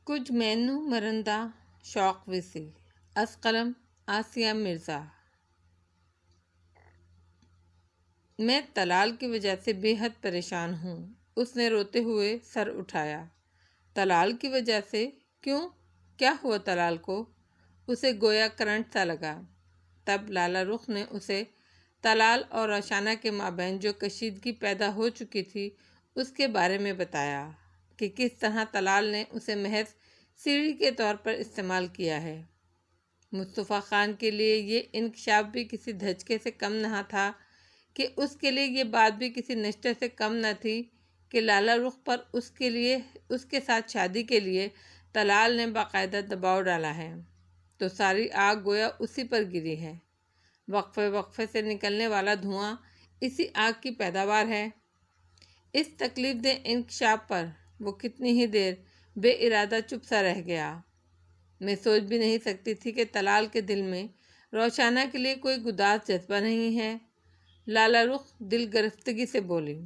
کچھ مینو مرندہ شوق وسی از قلم آسیہ مرزا۔ میں طلال کی وجہ سے بے حد پریشان ہوں۔ اس نے روتے ہوئے سر اٹھایا۔ طلال کی وجہ سے؟ کیوں؟ کیا ہوا طلال کو؟ اسے گویا کرنٹ سا لگا۔ تب لالا رخ نے اسے طلال اور روشانہ کے مابین جو کشیدگی پیدا ہو چکی تھی اس کے بارے میں بتایا کہ کس طرح طلال نے اسے محض سیڑھی کے طور پر استعمال کیا ہے۔ مصطفیٰ خان کے لیے یہ انکشاف بھی کسی دھچکے سے کم نہ تھا کہ اس کے لیے یہ بات بھی کسی نشتے سے کم نہ تھی کہ لالا رخ پر اس کے ساتھ شادی کے لیے طلال نے باقاعدہ دباؤ ڈالا ہے، تو ساری آگ گویا اسی پر گری ہے۔ وقفے وقفے سے نکلنے والا دھواں اسی آگ کی پیداوار ہے۔ اس تکلیف دہ انکشاف پر وہ کتنی ہی دیر بے ارادہ چپ سا رہ گیا۔ میں سوچ بھی نہیں سکتی تھی کہ طلال کے دل میں روشانہ کے لیے کوئی گداز جذبہ نہیں ہے۔ لالا رخ دل گرفتگی سے بولی۔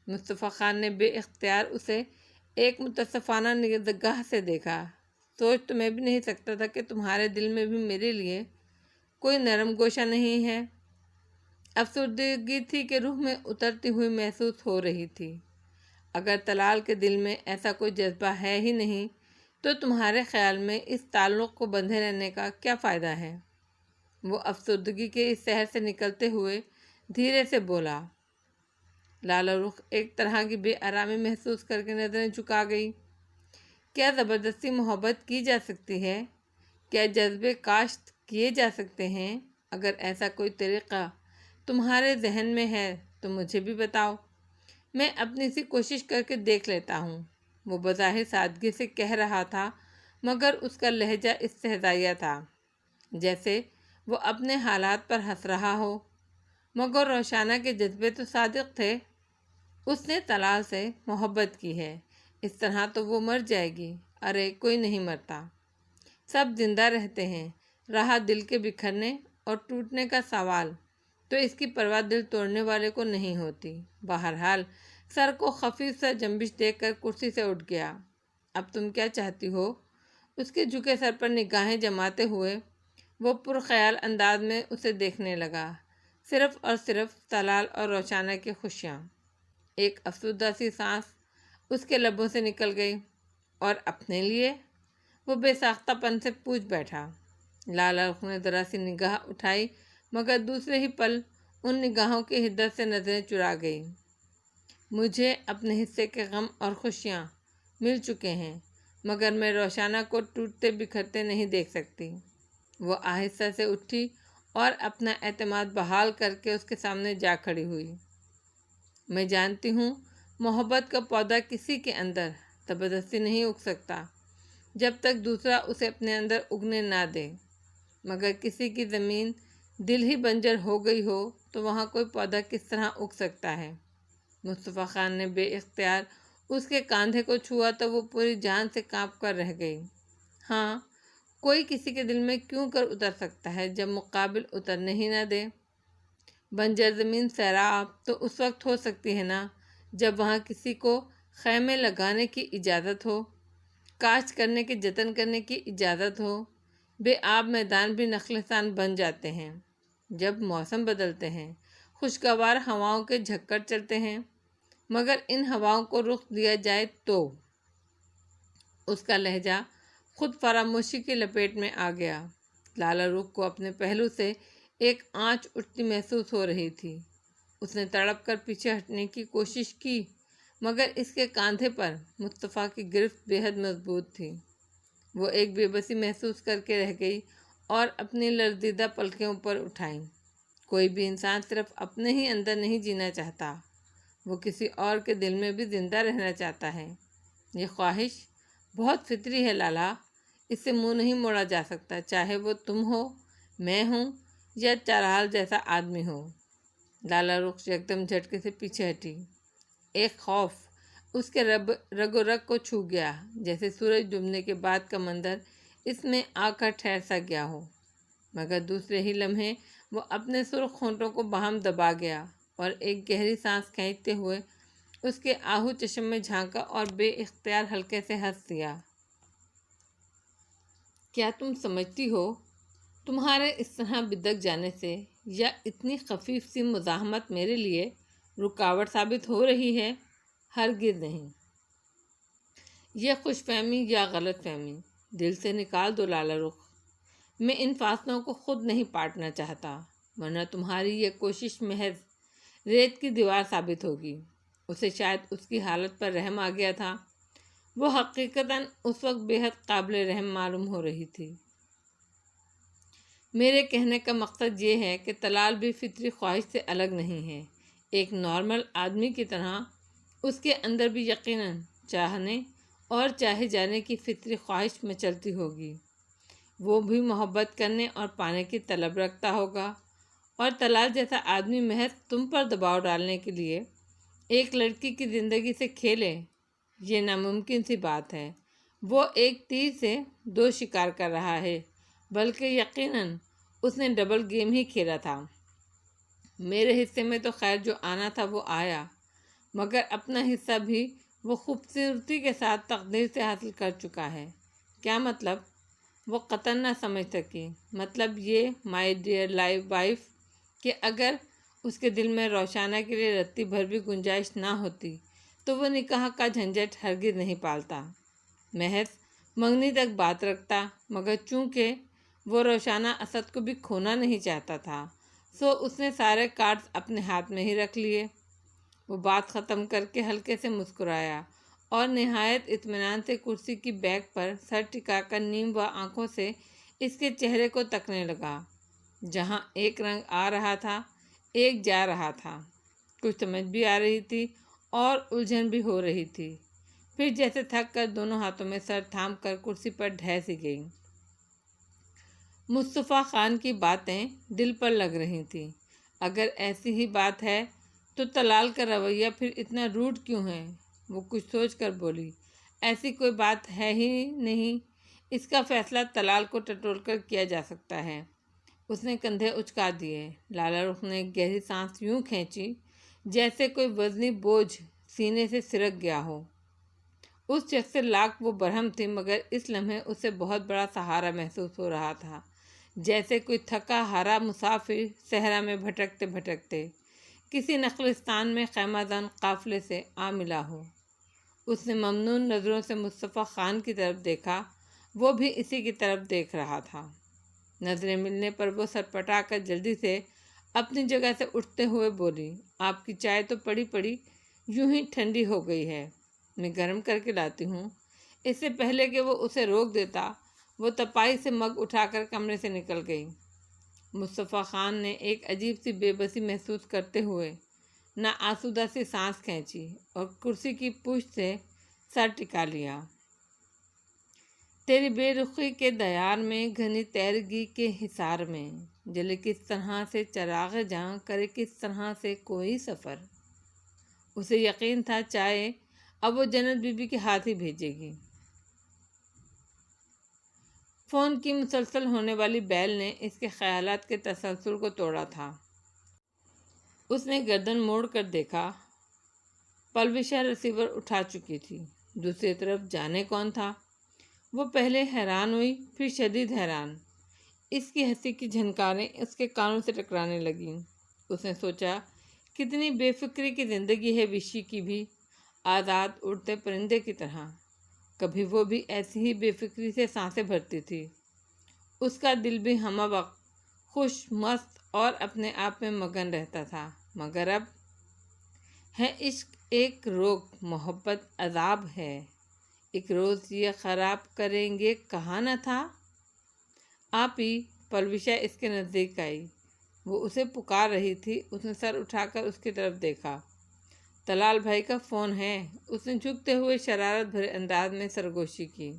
مصطفیٰ خان نے بے اختیار اسے ایک متصفانہ نگاہ سے دیکھا۔ سوچ تو میں بھی نہیں سکتا تھا کہ تمہارے دل میں بھی میرے لیے کوئی نرم گوشہ نہیں ہے۔ افسردگی تھی کہ روح میں اترتی ہوئی محسوس ہو رہی تھی۔ اگر طلال کے دل میں ایسا کوئی جذبہ ہے ہی نہیں تو تمہارے خیال میں اس تعلق کو بندھے رہنے کا کیا فائدہ ہے؟ وہ افسردگی کے اس شہر سے نکلتے ہوئے دھیرے سے بولا۔ لالا رخ ایک طرح کی بے آرامی محسوس کر کے نظریں جھکا گئی۔ کیا زبردستی محبت کی جا سکتی ہے؟ کیا جذبے کاشت کیے جا سکتے ہیں؟ اگر ایسا کوئی طریقہ تمہارے ذہن میں ہے تو مجھے بھی بتاؤ، میں اپنی سی کوشش کر کے دیکھ لیتا ہوں۔ وہ بظاہر سادگی سے کہہ رہا تھا مگر اس کا لہجہ استہزائیہ تھا، جیسے وہ اپنے حالات پر ہنس رہا ہو۔ مگر روشانہ کے جذبے تو صادق تھے۔ اس نے طلال سے محبت کی ہے، اس طرح تو وہ مر جائے گی۔ ارے کوئی نہیں مرتا، سب زندہ رہتے ہیں۔ رہا دل کے بکھرنے اور ٹوٹنے کا سوال تو اس کی پرواہ دل توڑنے والے کو نہیں ہوتی۔ بہرحال سر کو خفیف سا جنبش دے کر کرسی سے اٹھ گیا۔ اب تم کیا چاہتی ہو؟ اس کے جھکے سر پر نگاہیں جماتے ہوئے وہ پرخیال انداز میں اسے دیکھنے لگا۔ صرف اور صرف طلال اور روشانہ کی خوشیاں۔ ایک افسردہ سی سانس اس کے لبوں سے نکل گئی۔ اور اپنے لیے؟ وہ بے ساختہ پن سے پوچھ بیٹھا۔ لالا رخ نے ذرا سی نگاہ اٹھائی مگر دوسرے ہی پل ان نگاہوں کی حدت سے نظریں چرا گئی۔ مجھے اپنے حصے کے غم اور خوشیاں مل چکے ہیں مگر میں روشانہ کو ٹوٹتے بکھرتے نہیں دیکھ سکتی۔ وہ آہستہ سے اٹھی اور اپنا اعتماد بحال کر کے اس کے سامنے جا کھڑی ہوئی۔ میں جانتی ہوں محبت کا پودا کسی کے اندر زبردستی نہیں اگ سکتا جب تک دوسرا اسے اپنے اندر اگنے نہ دے، مگر کسی کی زمین دل ہی بنجر ہو گئی ہو تو وہاں کوئی پودا کس طرح اگ سکتا ہے؟ مصطفیٰ خان نے بے اختیار اس کے کاندھے کو چھوا تو وہ پوری جان سے کانپ کر رہ گئی۔ ہاں، کوئی کسی کے دل میں کیوں کر اتر سکتا ہے جب مقابل اترنے ہی نہ دے؟ بنجر زمین سیراب تو اس وقت ہو سکتی ہے نا جب وہاں کسی کو خیمے لگانے کی اجازت ہو، کاشت کرنے کے جتن کرنے کی اجازت ہو۔ بے آب میدان بھی نخلستان بن جاتے ہیں جب موسم بدلتے ہیں، خوشگوار ہواؤں کے جھکڑ چلتے ہیں۔ مگر ان ہواؤں کو رخ دیا جائے تو؟ اس کا لہجہ خود فراموشی کی لپیٹ میں آ گیا۔ لالا رخ کو اپنے پہلو سے ایک آنچ اٹھتی محسوس ہو رہی تھی۔ اس نے تڑپ کر پیچھے ہٹنے کی کوشش کی مگر اس کے کاندھے پر مصطفیٰ کی گرفت بے حد مضبوط تھی۔ وہ ایک بے بسی محسوس کر کے رہ گئی اور اپنی لرزیدہ پلکیں اوپر اٹھائیں۔ کوئی بھی انسان صرف اپنے ہی اندر نہیں جینا چاہتا، وہ کسی اور کے دل میں بھی زندہ رہنا چاہتا ہے۔ یہ خواہش بہت فطری ہے لالا، اس سے منہ نہیں موڑا جا سکتا، چاہے وہ تم ہو، میں ہوں یا طلال جیسا آدمی ہو۔ لالا رخ یکدم جھٹکے سے پیچھے ہٹی۔ ایک خوف اس کے رگ و رگ کو چھو گیا، جیسے سورج ڈوبنے کے بعد کا منظر اس میں آ کر ٹھہر سا گیا ہو۔ مگر دوسرے ہی لمحے وہ اپنے سرخ ہونٹوں کو باہم دبا گیا اور ایک گہری سانس کھینچتے ہوئے اس کے آہو چشم میں جھانکا اور بے اختیار ہلکے سے ہنس دیا۔ کیا تم سمجھتی ہو تمہارے اس طرح بدک جانے سے یا اتنی خفیف سی مزاحمت میرے لیے رکاوٹ ثابت ہو رہی ہے؟ ہرگز نہیں۔ یہ خوش فہمی یا غلط فہمی دل سے نکال دو لالا رخ۔ میں ان فاصلوں کو خود نہیں پاٹنا چاہتا، ورنہ تمہاری یہ کوشش محض ریت کی دیوار ثابت ہوگی۔ اسے شاید اس کی حالت پر رحم آ گیا تھا۔ وہ حقیقتاً اس وقت بے حد قابل رحم معلوم ہو رہی تھی۔ میرے کہنے کا مقصد یہ ہے کہ طلال بھی فطری خواہش سے الگ نہیں ہے۔ ایک نارمل آدمی کی طرح اس کے اندر بھی یقیناً چاہنے اور چاہے جانے کی فطری خواہش میں چلتی ہوگی۔ وہ بھی محبت کرنے اور پانے کی طلب رکھتا ہوگا، اور طلال جیسا آدمی محض تم پر دباؤ ڈالنے کے لیے ایک لڑکی کی زندگی سے کھیلے، یہ ناممکن سی بات ہے۔ وہ ایک تیر سے دو شکار کر رہا ہے، بلکہ یقیناً اس نے ڈبل گیم ہی کھیلا تھا۔ میرے حصے میں تو خیر جو آنا تھا وہ آیا، مگر اپنا حصہ بھی وہ خوبصورتی کے ساتھ تقدیر سے حاصل کر چکا ہے۔ کیا مطلب؟ وہ قطعاً نہ سمجھ سکی۔ مطلب یہ مائی ڈیئر لائف وائف کہ اگر اس کے دل میں روشانہ کے لیے رتی بھر بھی گنجائش نہ ہوتی تو وہ نکاح کا جھنجھٹ ہرگز نہیں پالتا، محض منگنی تک بات رکھتا۔ مگر چونکہ وہ روشانہ اسد کو بھی کھونا نہیں چاہتا تھا، سو اس نے سارے کارڈز اپنے ہاتھ میں ہی رکھ لیے۔ وہ بات ختم کر کے ہلکے سے مسکرایا اور نہایت اطمینان سے کرسی کی بیک پر سر ٹکا کر نیم و آنکھوں سے اس کے چہرے کو تکنے لگا، جہاں ایک رنگ آ رہا تھا، ایک جا رہا تھا۔ کچھ سمجھ بھی آ رہی تھی اور الجھن بھی ہو رہی تھی۔ پھر جیسے تھک کر دونوں ہاتھوں میں سر تھام کر کرسی پر ڈھہ سی گئی۔ مصطفیٰ خان کی باتیں دل پر لگ رہی تھیں۔ اگر ایسی ہی بات ہے تو طلال کا رویہ پھر اتنا روڈ کیوں ہے؟ وہ کچھ سوچ کر بولی، ایسی کوئی بات ہے ہی نہیں، اس کا فیصلہ طلال کو ٹٹول کر کیا جا سکتا ہے۔ اس نے کندھے اچکا دیے۔ لالا رخ نے گہری سانس یوں کھینچی جیسے کوئی وزنی بوجھ سینے سے سرک گیا ہو۔ اس شخص سے لاکھ وہ برہم تھی، مگر اس لمحے اسے بہت بڑا سہارا محسوس ہو رہا تھا، جیسے کوئی تھکا ہارا مسافر صحرا میں بھٹکتے بھٹکتے کسی نخلستان میں خیمہ زن قافلے سے آ ملا ہو۔ اس نے ممنون نظروں سے مصطفیٰ خان کی طرف دیکھا، وہ بھی اسی کی طرف دیکھ رہا تھا۔ نظریں ملنے پر وہ سر پٹا کر جلدی سے اپنی جگہ سے اٹھتے ہوئے بولی، آپ کی چائے تو پڑی پڑی یوں ہی ٹھنڈی ہو گئی ہے، میں گرم کر کے لاتی ہوں۔ اس سے پہلے کہ وہ اسے روک دیتا، وہ تپائی سے مگ اٹھا کر کمرے سے نکل گئی۔ مصطفیٰ خان نے ایک عجیب سی بے بسی محسوس کرتے ہوئے ناآسودہ سی سانس کھینچی اور کرسی کی پشت سے سر ٹکا لیا۔ تیری بے رخی کے دیار میں، گھنی تیرگی کے حصار میں، جلے کس طرح سے چراغ جاں، کرے کس طرح سے کوئی سفر۔ اسے یقین تھا چائے اب وہ جنت بی بی کے ہاتھ ہی بھیجے گی۔ فون کی مسلسل ہونے والی بیل نے اس کے خیالات کے تسلسل کو توڑا تھا۔ اس نے گردن موڑ کر دیکھا، پلوشا ریسیور اٹھا چکی تھی۔ دوسری طرف جانے کون تھا؟ وہ پہلے حیران ہوئی، پھر شدید حیران۔ اس کی ہنسی کی جھنکاریں اس کے کانوں سے ٹکرانے لگیں۔ اس نے سوچا، کتنی بے فکری کی زندگی ہے وشی کی بھی، آزاد اڑتے پرندے کی طرح۔ کبھی وہ بھی ایسی ہی بے فکری سے سانسیں بھرتی تھی۔ اس کا دل بھی ہمہ وقت خوش، مست اور اپنے آپ میں مگن رہتا تھا، مگر اب ہے عشق ایک روگ، محبت عذاب ہے، ایک روز یہ خراب کریں گے کہا نہ تھا۔ آپ ہی پلوشا اس کے نزدیک آئی، وہ اسے پکار رہی تھی۔ اس نے سر اٹھا کر اس کی طرف دیکھا۔ طلال بھائی کا فون ہے۔ اس نے جھکتے ہوئے شرارت بھرے انداز میں سرگوشی کی۔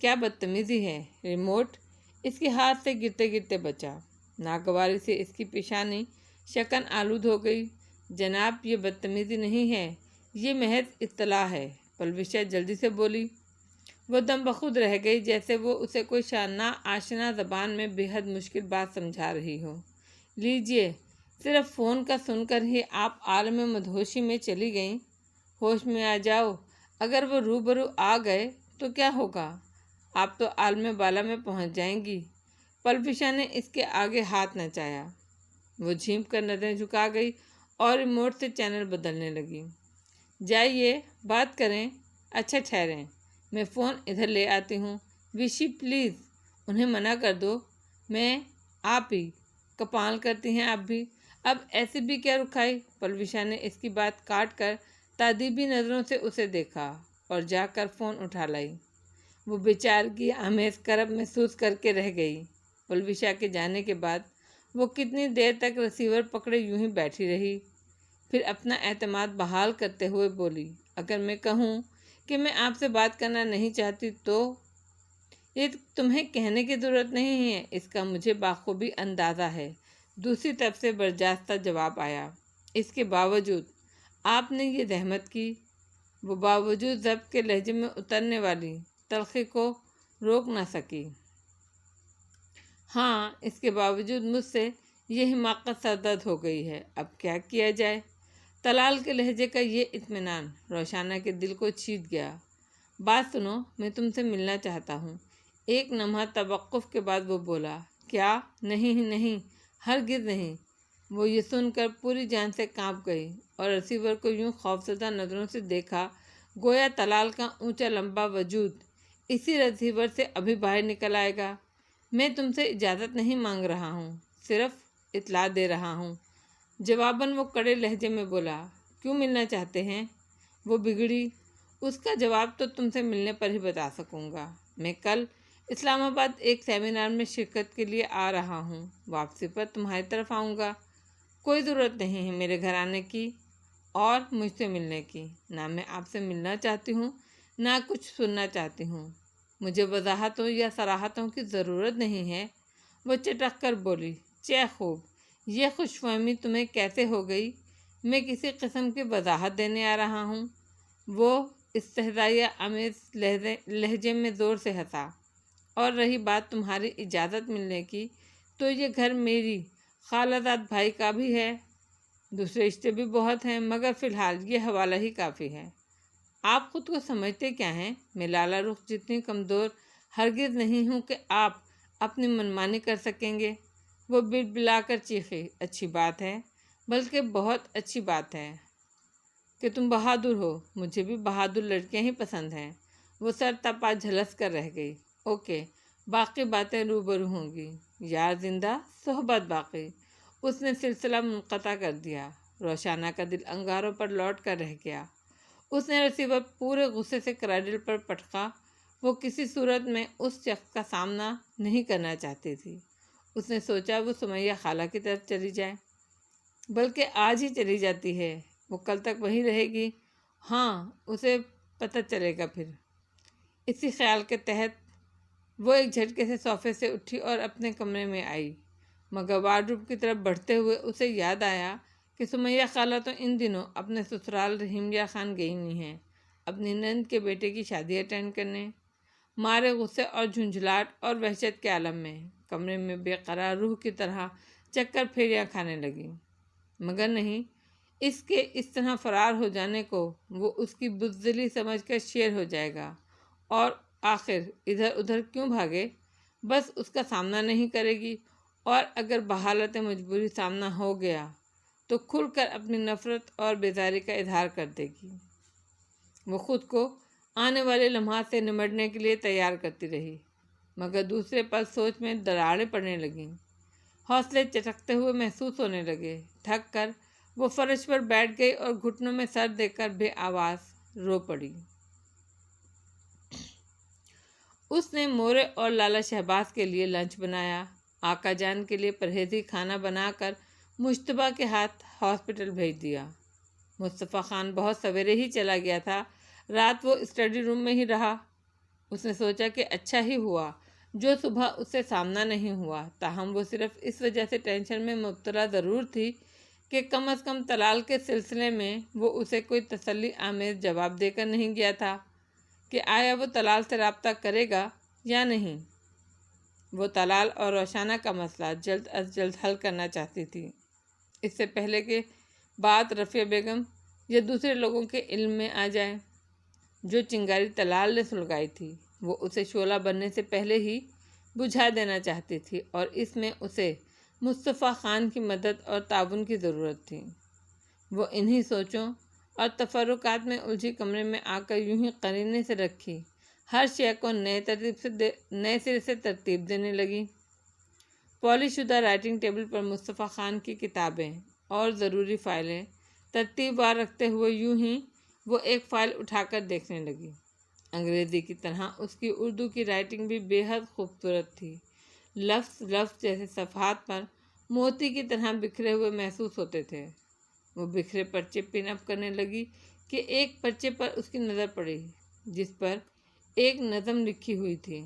کیا بدتمیزی ہے! ریموٹ اس کے ہاتھ سے گرتے گرتے بچا۔ ناگواری سے اس کی پیشانی شکن آلود ہو گئی۔ جناب، یہ بدتمیزی نہیں ہے، یہ محض اطلاع ہے، پلوشا جلدی سے بولی۔ وہ دم بخود رہ گئی، جیسے وہ اسے کوئی ناآشنا زبان میں بے حد مشکل بات سمجھا رہی ہو۔ لیجئے، صرف فون کا سن کر ہی آپ عالم مدہوشی میں چلی گئیں؟ ہوش میں آ جاؤ، اگر وہ روبرو آ گئے تو کیا ہوگا؟ آپ تو عالم بالا میں پہنچ جائیں گی۔ پلویشا نے اس کے آگے ہاتھ نچایا۔ وہ جھینپ کر نظریں جھکا گئی اور ریموٹ سے چینل بدلنے لگی۔ جائیے بات کریں۔ اچھا ٹھہریں، میں فون ادھر لے آتی ہوں۔ وشی پلیز انہیں منع کر دو۔ میں آپ ہی کپال کرتی ہیں آپ بھی۔ اب ایسے بھی کیا رکھائی؟ پلویشا نے اس کی بات کاٹ کر تادیبی نظروں سے اسے دیکھا اور جا کر فون اٹھا لائی۔ وہ بیچارگی آمیز کرب محسوس کر کے رہ گئی۔ پلویشا کے جانے کے بعد وہ کتنی دیر تک ریسیور پکڑے یوں ہی بیٹھی رہی، پھر اپنا اعتماد بحال کرتے ہوئے بولی، اگر میں کہوں کہ میں آپ سے بات کرنا نہیں چاہتی تو؟ یہ تمہیں کہنے کی ضرورت نہیں ہے، اس کا مجھے بخوبی اندازہ ہے، دوسری طرف سے برجستہ جواب آیا۔ اس کے باوجود آپ نے یہ زحمت کی؟ وہ باوجود ضبط کے لہجے میں اترنے والی تلخی کو روک نہ سکی۔ ہاں، اس کے باوجود مجھ سے یہ حماقت سرزد ہو گئی ہے، اب کیا کیا جائے؟ طلال کے لہجے کا یہ اطمینان روشانہ کے دل کو چھید گیا۔ بات سنو، میں تم سے ملنا چاہتا ہوں۔ ایک لمحہ توقف کے بعد وہ بولا، کیا؟ نہیں نہیں، ہرگز نہیں۔ وہ یہ سن کر پوری جان سے کانپ گئی اور ریسیور کو یوں خوفزدہ نظروں سے دیکھا گویا طلال کا اونچا لمبا وجود اسی ریسیور سے ابھی باہر نکل آئے گا۔ میں تم سے اجازت نہیں مانگ رہا ہوں، صرف اطلاع دے رہا ہوں۔ جواباً وہ کڑے لہجے میں بولا، کیوں ملنا چاہتے ہیں؟ وہ بگڑی، اس کا جواب تو تم سے ملنے پر ہی بتا سکوں گا۔ میں کل اسلام آباد ایک سیمینار میں شرکت کے لیے آ رہا ہوں، واپسی پر تمہاری طرف آؤں گا۔ کوئی ضرورت نہیں ہے میرے گھر آنے کی اور مجھ سے ملنے کی، نہ میں آپ سے ملنا چاہتی ہوں نہ کچھ سننا چاہتی ہوں۔ مجھے وضاحتوں یا صراحتوں کی ضرورت نہیں ہے۔ وہ چٹک کر بولی، چے خوب، یہ خوش فہمی تمہیں کیسے ہو گئی؟ میں کسی قسم کی وضاحت دینے آ رہا ہوں؟ وہ استہزائیہ آمیز لہجے میں زور سے ہنسا۔ اور رہی بات تمہاری اجازت ملنے کی، تو یہ گھر میری خالہ زاد بھائی کا بھی ہے، دوسرے رشتے بھی بہت ہیں، مگر فی الحال یہ حوالہ ہی کافی ہے۔ آپ خود کو سمجھتے کیا ہیں؟ میں لالا رخ جتنی کمزور ہرگز نہیں ہوں کہ آپ اپنی منمانی کر سکیں گے۔ وہ بلبلا کر چیخی، اچھی بات ہے، بلکہ بہت اچھی بات ہے کہ تم بہادر ہو، مجھے بھی بہادر لڑکیاں ہی پسند ہیں۔ وہ سر تپا جھلس کر رہ گئی۔ اوکے، باقی باتیں روبرو ہوں گی۔ یار زندہ، صحبت باقی۔ اس نے سلسلہ منقطع کر دیا۔ روشانہ کا دل انگاروں پر لوٹ کر رہ گیا۔ اس نے ریسیور پورے غصے سے کرائڈل پر پٹکا۔ وہ کسی صورت میں اس شخص کا سامنا نہیں کرنا چاہتی تھی۔ اس نے سوچا وہ سمیہ خالہ کی طرف چلی جائے، بلکہ آج ہی چلی جاتی ہے، وہ کل تک وہیں رہے گی۔ ہاں، اسے پتہ چلے گا پھر۔ اسی خیال کے تحت وہ ایک جھٹکے سے صوفے سے اٹھی اور اپنے کمرے میں آئی، مگر وارڈروب کی طرف بڑھتے ہوئے اسے یاد آیا کہ سمیہ خالہ تو ان دنوں اپنے سسرال رحیمیہ خان گئی ہوئی ہیں، اپنی نند کے بیٹے کی شادی اٹینڈ کرنے۔ مارے غصے اور جھنجھلاہٹ اور وحشت کے عالم میں کمرے میں بے قرار روح کی طرح چکر پھیریاں کھانے لگی، مگر نہیں، اس کے اس طرح فرار ہو جانے کو وہ اس کی بزدلی سمجھ کر شیر ہو جائے گا، اور آخر ادھر ادھر کیوں بھاگے؟ بس اس کا سامنا نہیں کرے گی، اور اگر بحالت مجبوری سامنا ہو گیا تو کھل کر اپنی نفرت اور بیزاری کا اظہار کر دے گی۔ وہ خود کو آنے والے لمحات سے نمٹنے کے لیے تیار کرتی رہی، مگر دوسرے پل سوچ میں دراڑیں پڑنے لگیں، حوصلے چٹکتے ہوئے محسوس ہونے لگے۔ تھک کر وہ فرش پر بیٹھ گئی اور گھٹنوں میں سر دے کر بے آواز رو پڑی۔ اس نے مورے اور لالا شہباز کے لیے لنچ بنایا، آقا جان کے لیے پرہیزی کھانا بنا کر مشتبہ کے ہاتھ ہاسپٹل بھیج دیا۔ مصطفیٰ خان بہت سویرے ہی چلا گیا تھا، رات وہ اسٹڈی روم میں ہی رہا۔ اس نے سوچا کہ اچھا ہی ہوا جو صبح اس سے سامنا نہیں ہوا، تاہم وہ صرف اس وجہ سے ٹینشن میں مبتلا ضرور تھی کہ کم از کم طلال کے سلسلے میں وہ اسے کوئی تسلی آمیز جواب دے کر نہیں گیا تھا کہ آیا وہ طلال سے رابطہ کرے گا یا نہیں۔ وہ طلال اور روشانہ کا مسئلہ جلد از جلد حل کرنا چاہتی تھی، اس سے پہلے کہ بات رفیہ بیگم یا دوسرے لوگوں کے علم میں آ جائے۔ جو چنگاری طلال نے سلگائی تھی وہ اسے شعلہ بننے سے پہلے ہی بجھا دینا چاہتی تھی، اور اس میں اسے مصطفیٰ خان کی مدد اور تعاون کی ضرورت تھی۔ وہ انہی سوچوں اور تفرقات میں الجھی کمرے میں آ کر یوں ہی قرینے سے رکھی ہر شے کو نئے سرے سے ترتیب دینے لگی۔ پالش شدہ رائٹنگ ٹیبل پر مصطفیٰ خان کی کتابیں اور ضروری فائلیں ترتیب وار رکھتے ہوئے یوں ہی وہ ایک فائل اٹھا کر دیکھنے لگی۔ انگریزی کی طرح اس کی اردو کی رائٹنگ بھی بے حد خوبصورت تھی۔ لفظ لفظ جیسے صفحات پر موتی کی طرح بکھرے ہوئے محسوس ہوتے تھے۔ وہ بکھرے پرچے پن اپ کرنے لگی کہ ایک پرچے پر اس کی نظر پڑی جس پر ایک نظم لکھی ہوئی تھی: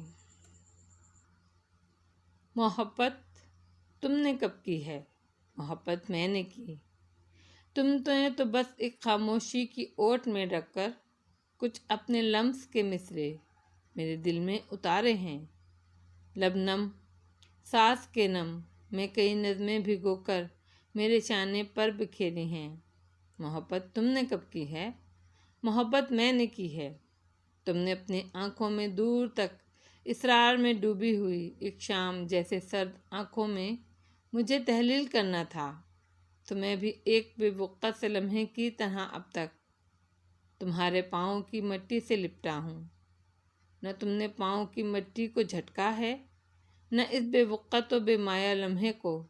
محبت تم نے کب کی ہے، محبت میں نے کی، تم نے تو بس ایک خاموشی کی اوٹ میں رکھ کر کچھ اپنے لمس کے مصرے میرے دل میں اتارے ہیں۔ لب نم ساس کے نم میں کئی نظمیں بھگو کر میرے شانے پر بکھیری ہیں۔ محبت تم نے کب کی ہے، محبت میں نے کی ہے، تم نے اپنی آنکھوں میں دور تک اسرار میں ڈوبی ہوئی ایک شام جیسے سرد آنکھوں میں مجھے تحلیل کرنا تھا، تو میں بھی ایک بے وقت سے لمحے کی طرح اب تک تمہارے پاؤں کی مٹی سے لپٹا ہوں۔ نہ تم نے پاؤں کی مٹی کو جھٹکا ہے، نہ اس بے وقت و بے مایا لمحے کو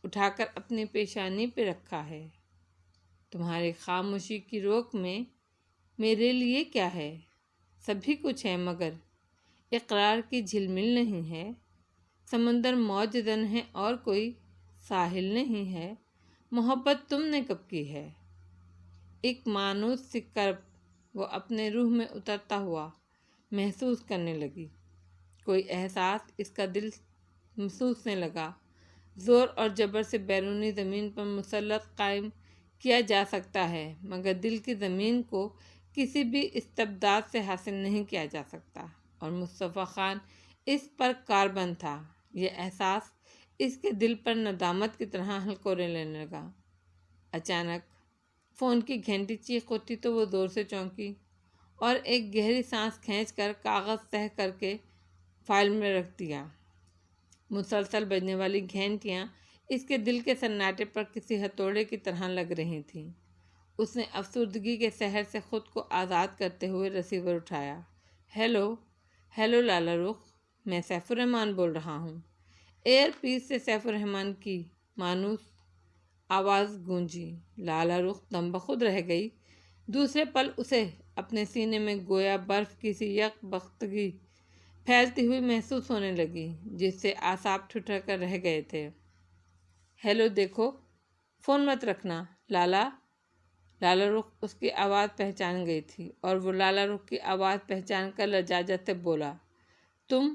اٹھا کر اپنی پیشانی پہ رکھا ہے۔ تمہاری خاموشی کی روک میں میرے لیے کیا ہے، سبھی کچھ ہے مگر اقرار کی جھلمل نہیں ہے۔ سمندر موج زن ہے اور کوئی ساحل نہیں ہے۔ محبت تم نے کب کی ہے۔ ایک مانوس سی کرب وہ اپنے روح میں اترتا ہوا محسوس کرنے لگی۔ کوئی احساس اس کا دل محسوسنے لگا۔ زور اور جبر سے بیرونی زمین پر مسلط قائم کیا جا سکتا ہے، مگر دل کی زمین کو کسی بھی استبداد سے حاصل نہیں کیا جا سکتا، اور مصطفیٰ خان اس پر کاربند تھا۔ یہ احساس اس کے دل پر ندامت کی طرح ہلکورے لینے لگا۔ اچانک فون کی گھنٹی چیخ اٹھی تو وہ زور سے چونکی اور ایک گہری سانس کھینچ کر کاغذ تہہ کر کے فائل میں رکھ دیا۔ مسلسل بجنے والی گھنٹیاں اس کے دل کے سناٹے پر کسی ہتھوڑے کی طرح لگ رہی تھیں۔ اس نے افسردگی کے سحر سے خود کو آزاد کرتے ہوئے ریسیور اٹھایا۔ ہیلو لالا رخ، میں سیف الرحمن بول رہا ہوں۔ ایئر پیس سے سیف الرحمن کی مانوس آواز گونجی۔ لالا رخ دم بخود رہ گئی۔ دوسرے پل اسے اپنے سینے میں گویا برف کی سی یک بختگی پھیلتی ہوئی محسوس ہونے لگی جس سے اعصاب ٹھٹر کر رہ گئے تھے۔ ہیلو دیکھو، فون مت رکھنا لالا۔ لالا رخ اس کی آواز پہچان گئی تھی اور وہ لالا رخ کی آواز پہچان کر لجاجت سے بولا، تم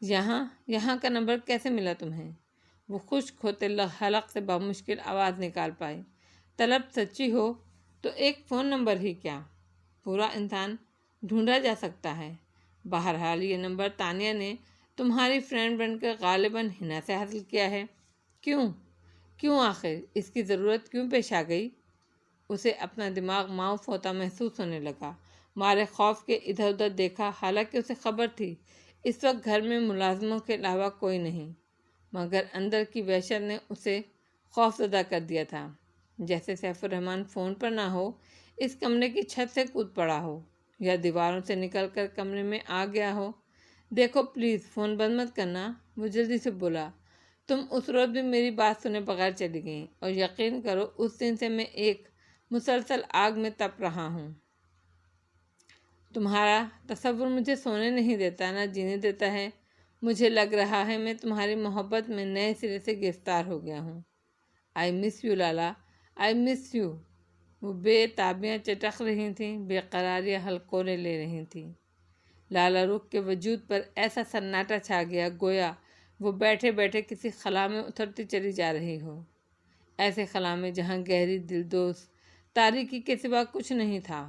یہاں کا نمبر کیسے ملا تمہیں؟ وہ خشک ہوتے حلق سے بمشکل آواز نکال پائی۔ طلب سچی ہو تو ایک فون نمبر ہی کیا، پورا انسان ڈھونڈا جا سکتا ہے۔ بہرحال یہ نمبر تانیہ نے تمہاری فرینڈ بن کر غالباً ہنا سے حاصل کیا ہے۔ کیوں آخر اس کی ضرورت کیوں پیش آ گئی؟ اسے اپنا دماغ معاف ہوتا محسوس ہونے لگا۔ مارے خوف کے ادھر ادھر دیکھا، حالانکہ اسے خبر تھی اس وقت گھر میں ملازموں کے علاوہ کوئی نہیں، مگر اندر کی وحشت نے اسے خوف زدہ کر دیا تھا، جیسے سیف الرحمن فون پر نہ ہو، اس کمرے کی چھت سے کود پڑا ہو یا دیواروں سے نکل کر کمرے میں آ گیا ہو۔ دیکھو پلیز فون بند مت کرنا، وہ جلدی سے بولا۔ تم اس روز بھی میری بات سنے بغیر چلی گئیں، اور یقین کرو اس دن سے میں ایک مسلسل آگ میں تپ رہا ہوں۔ تمہارا تصور مجھے سونے نہیں دیتا، نہ جینے دیتا ہے۔ مجھے لگ رہا ہے میں تمہاری محبت میں نئے سرے سے گرفتار ہو گیا ہوں۔ آئی مس یو لالا، آئی مس یو۔ وہ بے تابیاں چٹخ رہی تھیں، بے قراریاں ہلکورے لے رہی تھیں۔ لالا رخ کے وجود پر ایسا سناٹا چھا گیا گویا وہ بیٹھے بیٹھے کسی خلا میں اترتی چلی جا رہی ہو، ایسے خلا میں جہاں گہری دلدوز تاریکی کے سوا کچھ نہیں تھا۔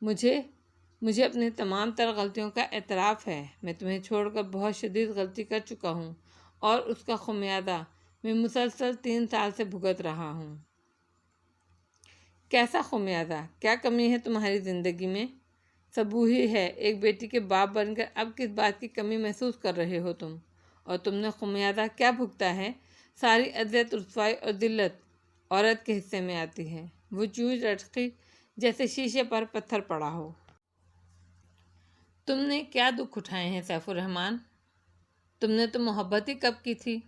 مجھے اپنی تمام تر غلطیوں کا اعتراف ہے۔ میں تمہیں چھوڑ کر بہت شدید غلطی کر چکا ہوں، اور اس کا خمیازہ میں مسلسل 3 سال سے بھگت رہا ہوں۔ کیسا خمیازہ؟ کیا کمی ہے تمہاری زندگی میں؟ صبوحی ہے، ایک بیٹی کے باپ بن کر اب کس بات کی کمی محسوس کر رہے ہو تم؟ اور تم نے خمیازہ کیا بھگتا ہے؟ ساری اذیت، رسوائی اور ذلت عورت کے حصے میں آتی ہے۔ وہ چونچ لٹکی جیسے شیشے پر پتھر پڑا ہو۔ تم نے کیا دکھ اٹھائے ہیں سیف الرحمن؟ تم نے تو محبت ہی کب کی تھی؟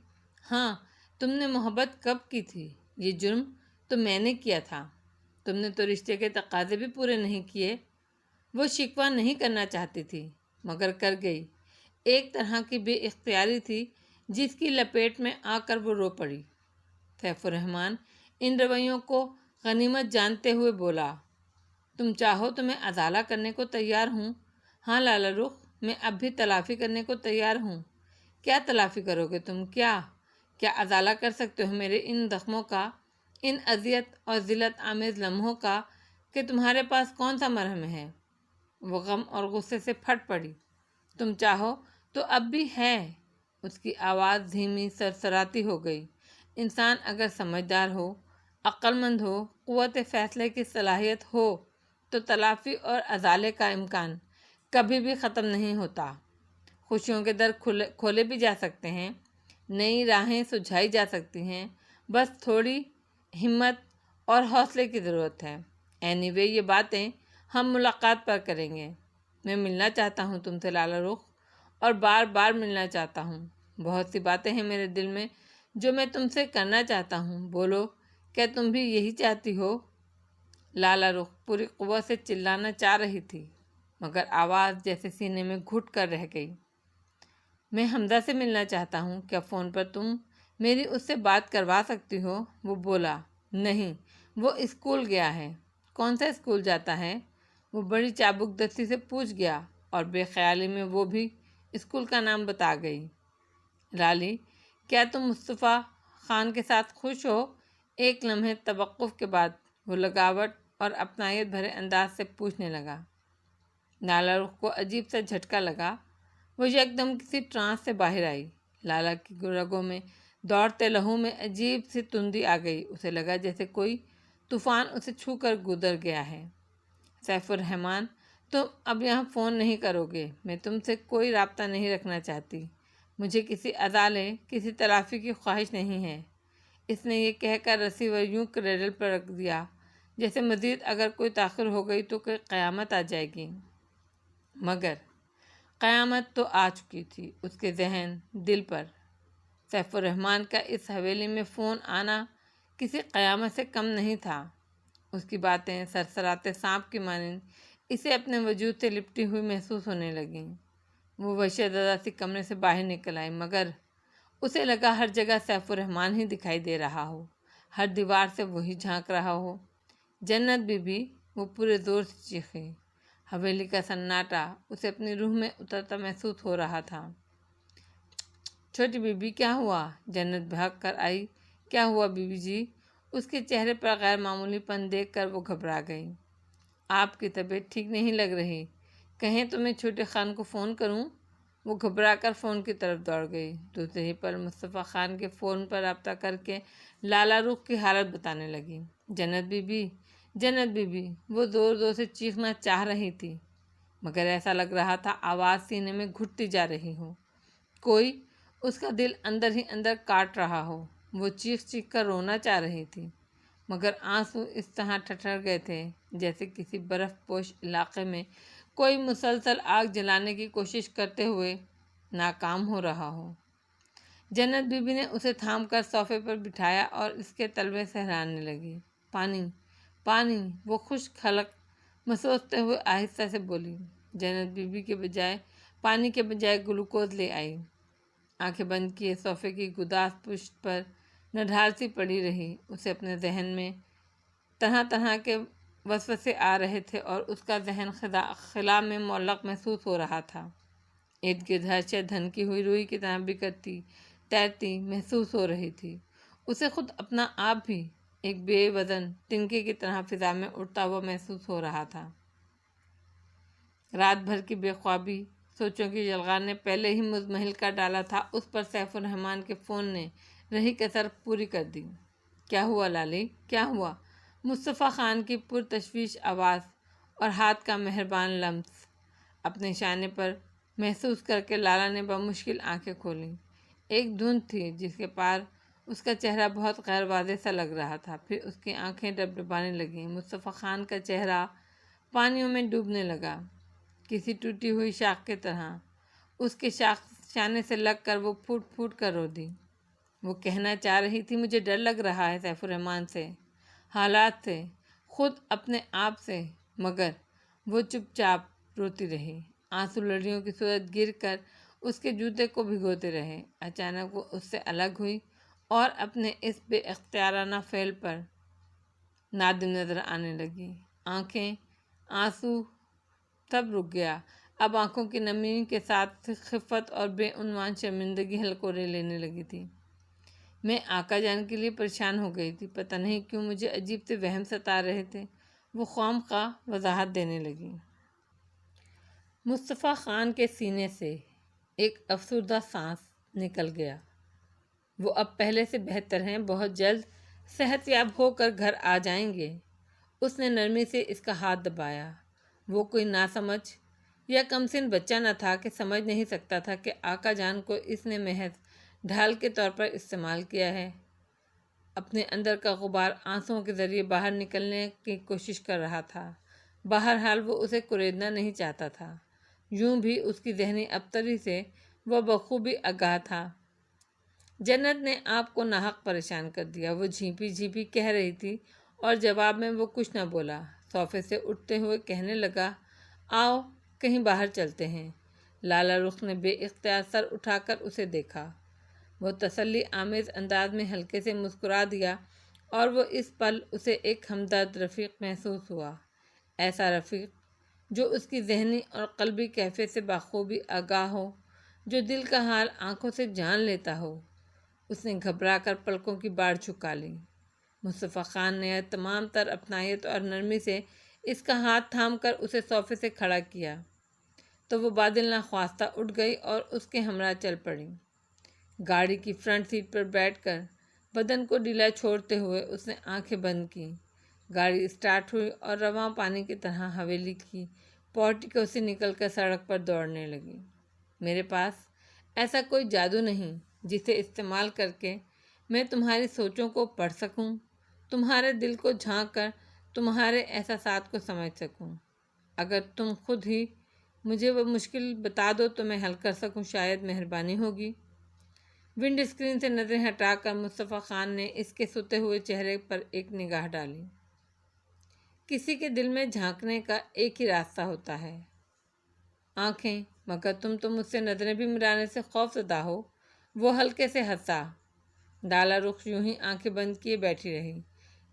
ہاں، تم نے محبت کب کی تھی؟ یہ جرم تو میں نے کیا تھا۔ تم نے تو رشتے کے تقاضے بھی پورے نہیں کیے۔ وہ شکوہ نہیں کرنا چاہتی تھی مگر کر گئی۔ ایک طرح کی بے اختیاری تھی جس کی لپیٹ میں آ کر وہ رو پڑی۔ سیف الرحمن ان رویوں کو غنیمت جانتے ہوئے بولا، تم چاہو تو میں ازالہ کرنے کو تیار ہوں۔ ہاں لالا رخ، میں اب بھی تلافی کرنے کو تیار ہوں۔ کیا تلافی کرو گے تم؟ کیا ازالہ کر سکتے ہو میرے ان زخموں کا، ان اذیت اور ذلت آمیز لمحوں کا کہ تمہارے پاس کون سا مرہم ہے؟ وہ غم اور غصے سے پھٹ پڑی۔ تم چاہو تو اب بھی ہے۔ اس کی آواز دھیمی سرسراتی ہو گئی۔ انسان اگر سمجھدار ہو، عقل مند ہو، قوت فیصلے کی صلاحیت ہو تو تلافی اور ازالے کا امکان کبھی بھی ختم نہیں ہوتا۔ خوشیوں کے در کھولے بھی جا سکتے ہیں، نئی راہیں سجھائی جا سکتی ہیں، بس تھوڑی ہمت اور حوصلے کی ضرورت ہے۔ اینی وے یہ باتیں ہم ملاقات پر کریں گے۔ میں ملنا چاہتا ہوں تم سے لالا رخ، اور بار بار ملنا چاہتا ہوں۔ بہت سی باتیں ہیں میرے دل میں جو میں تم سے کرنا چاہتا ہوں، بولو، کیا تم بھی یہی چاہتی ہو؟ لالا رخ پوری قوت سے چلانا چاہ رہی تھی مگر آواز جیسے سینے میں گھٹ کر رہ گئی۔ میں حمزہ سے ملنا چاہتا ہوں، کیا فون پر تم میری اس سے بات کروا سکتی ہو؟ وہ بولا، نہیں، وہ اسکول گیا ہے۔ کون سا اسکول جاتا ہے؟ وہ بڑی چابک دستی سے پوچھ گیا اور بے خیالی میں وہ بھی اسکول کا نام بتا گئی۔ لالی، کیا تم مصطفیٰ خان کے ساتھ خوش ہو؟ ایک لمحے توقف کے بعد وہ لگاوٹ اور اپنائیت بھرے انداز سے پوچھنے لگا۔ لالا رخ کو عجیب سا جھٹکا لگا۔ وہ یکدم کسی ٹرانس سے باہر آئی۔ لالا کی رگوں میں دوڑتے لہو میں عجیب سی تندی آ گئی۔ اسے لگا جیسے کوئی طوفان اسے چھو کر گزر گیا ہے۔ سیف الرحمن، تم اب یہاں فون نہیں کرو گے۔ میں تم سے کوئی رابطہ نہیں رکھنا چاہتی۔ مجھے کسی ازالے، کسی تلافی کی خواہش نہیں ہے۔ اس نے یہ کہہ کر رسیور یوں کریڈل پر رکھ دیا جیسے مزید اگر کوئی تاخیر ہو گئی تو کوئی قیامت آ جائے گی۔ مگر قیامت تو آ چکی تھی اس کے ذہن، دل پر۔ سیف الرحمن کا اس حویلی میں فون آنا کسی قیامت سے کم نہیں تھا۔ اس کی باتیں سرسراتے سانپ کی مانند اسے اپنے وجود سے لپٹی ہوئی محسوس ہونے لگیں۔ وہ وحشت زدہ سی کمرے سے باہر نکل آئی مگر اسے لگا ہر جگہ سیف الرحمن ہی دکھائی دے رہا ہو، ہر دیوار سے وہی جھانک رہا ہو۔ جنت بی بی، وہ پورے زور سے چیخی۔ حویلی کا سناٹا اسے اپنی روح میں اترتا محسوس ہو رہا تھا۔ چھوٹی بی بی، کیا ہوا؟ جنت بھاگ کر آئی۔ کیا ہوا بی بی جی؟ اس کے چہرے پر غیر معمولی پن دیکھ کر وہ گھبرا گئی۔ آپ کی طبیعت ٹھیک نہیں لگ رہی، کہیں تو میں چھوٹے خان کو فون کروں؟ وہ گھبرا کر فون کی طرف دوڑ گئی۔ دوسرے ہی پل مصطفیٰ خان کے فون پر رابطہ کر کے لالا رخ کی حالت بتانے لگی۔ جنت بی بی، جنت بی بی، وہ زور زور سے چیخنا چاہ رہی تھی مگر ایسا لگ رہا تھا آواز سینے میں گھٹتی جا رہی ہو، کوئی اس کا دل اندر ہی اندر کاٹ رہا ہو۔ وہ چیخ چیخ کر رونا چاہ رہی تھی مگر آنسو اس طرح ٹھٹر گئے تھے جیسے کسی برف پوش علاقے میں کوئی مسلسل آگ جلانے کی کوشش کرتے ہوئے ناکام ہو رہا ہو۔ جنت بی بی نے اسے تھام کر صوفے پر بٹھایا اور اس کے تلوے سہلانے لگی۔ پانی، پانی، وہ خشک حلق مسوستے ہوئے آہستہ سے بولی۔ جنت بی بی کے بجائے پانی کے بجائے گلوکوز لے آئی۔ آنکھیں بند کیے صوفے کی گداز پشت پر نڈھال سی پڑی رہی۔ اسے اپنے ذہن میں طرح طرح کے وسوسے آ رہے تھے اور اس کا ذہن خلا میں معلق محسوس ہو رہا تھا۔ ارد گرد ہر شے دھنکی ہوئی روئی کی طرح بکھرتی، تیرتی محسوس ہو رہی تھی۔ اسے خود اپنا آپ بھی ایک بے وزن تنکے کی طرح فضا میں اڑتا ہوا محسوس ہو رہا تھا۔ رات بھر کی بے خوابی، سوچوں کی یلغار نے پہلے ہی مزمحل کر ڈالا تھا، اس پر سیف الرحمن کے فون نے رہی کسر پوری کر دی۔ کیا ہوا لالی، کیا ہوا؟ مصطفیٰ خان کی پرتشویش آواز اور ہاتھ کا مہربان لمس اپنے شانے پر محسوس کر کے لالا نے بمشکل آنکھیں کھولیں۔ ایک دھند تھی جس کے پار اس کا چہرہ بہت غیر واضح سا لگ رہا تھا۔ پھر اس کی آنکھیں ڈبڈبانے لگیں۔ مصطفیٰ خان کا چہرہ پانیوں میں ڈوبنے لگا، کسی ٹوٹی ہوئی شاخ کی طرح۔ اس کے شانے سے لگ کر وہ پھوٹ پھوٹ کر رو دی۔ وہ کہنا چاہ رہی تھی، مجھے ڈر لگ رہا ہے سیف الرحمن سے، حالات سے، خود اپنے آپ سے، مگر وہ چپ چاپ روتی رہی۔ آنسو لڑیوں کی صورت گر کر اس کے جوتے کو بھگوتے رہے۔ اچانک وہ اس سے الگ ہوئی اور اپنے اس بے اختیارانہ فعل پر نادم نظر آنے لگی۔ آنکھیں، آنسو سب رک گیا۔ اب آنکھوں کی نمی کے ساتھ خفت اور بے عنوان شرمندگی ہلکورے لینے لگی تھی۔ میں آقا جان کے لیے پریشان ہو گئی تھی، پتہ نہیں کیوں مجھے عجیب سے وہم ستا رہے تھے، وہ خواہ وضاحت دینے لگی۔ مصطفیٰ خان کے سینے سے ایک افسردہ سانس نکل گیا۔ وہ اب پہلے سے بہتر ہیں، بہت جلد صحت یاب ہو کر گھر آ جائیں گے۔ اس نے نرمی سے اس کا ہاتھ دبایا۔ وہ کوئی ناسمجھ یا کمسن بچہ نہ تھا کہ سمجھ نہیں سکتا تھا کہ آقا جان کو اس نے محض ڈھال کے طور پر استعمال کیا ہے۔ اپنے اندر کا غبار آنسوؤں کے ذریعے باہر نکلنے کی کوشش کر رہا تھا۔ بہرحال وہ اسے کریدنا نہیں چاہتا تھا۔ یوں بھی اس کی ذہنی ابتری سے وہ بخوبی آگاہ تھا۔ جنت نے آپ کو ناحق پریشان کر دیا، وہ جھیپی جھیپی کہہ رہی تھی اور جواب میں وہ کچھ نہ بولا۔ صوفے سے اٹھتے ہوئے کہنے لگا، آؤ کہیں باہر چلتے ہیں۔ لالا رخ نے بے اختیار سر اٹھا کر اسے دیکھا۔ وہ تسلی آمیز انداز میں ہلکے سے مسکرا دیا اور وہ اس پل اسے ایک ہمدرد رفیق محسوس ہوا، ایسا رفیق جو اس کی ذہنی اور قلبی کیفیت سے بخوبی آگاہ ہو، جو دل کا حال آنکھوں سے جان لیتا ہو۔ اس نے گھبرا کر پلکوں کی باڑ جھکا لی۔ مصطفیٰ خان نے تمام تر اپنائیت اور نرمی سے اس کا ہاتھ تھام کر اسے صوفے سے کھڑا کیا تو وہ بادل ناخواستہ اٹھ گئی اور اس کے ہمراہ چل پڑی۔ گاڑی کی فرنٹ سیٹ پر بیٹھ کر بدن کو ڈھیلا چھوڑتے ہوئے اس نے آنکھیں بند کیں۔ گاڑی اسٹارٹ ہوئی اور رواں پانی کی طرح حویلی کی پورٹیکو سے نکل کر سڑک پر دوڑنے لگی۔ میرے پاس ایسا کوئی جادو نہیں جسے استعمال کر کے میں تمہاری سوچوں کو پڑھ سکوں، تمہارے دل کو جھانک کر تمہارے احساسات کو سمجھ سکوں۔ اگر تم خود ہی مجھے وہ مشکل بتا دو تو میں حل کر سکوں، شاید مہربانی ہوگی۔ ونڈ اسکرین سے نظریں ہٹا کر مصطفیٰ خان نے اس کے سوتے ہوئے چہرے پر ایک نگاہ ڈالی۔ کسی کے دل میں جھانکنے کا ایک ہی راستہ ہوتا ہے، آنکھیں، مگر تم تو مجھ سے نظریں بھی ملانے سے خوف زدہ ہو۔ وہ ہلکے سے ہنسا۔ لالا رخ یوں ہی آنکھیں بند کیے بیٹھی رہی،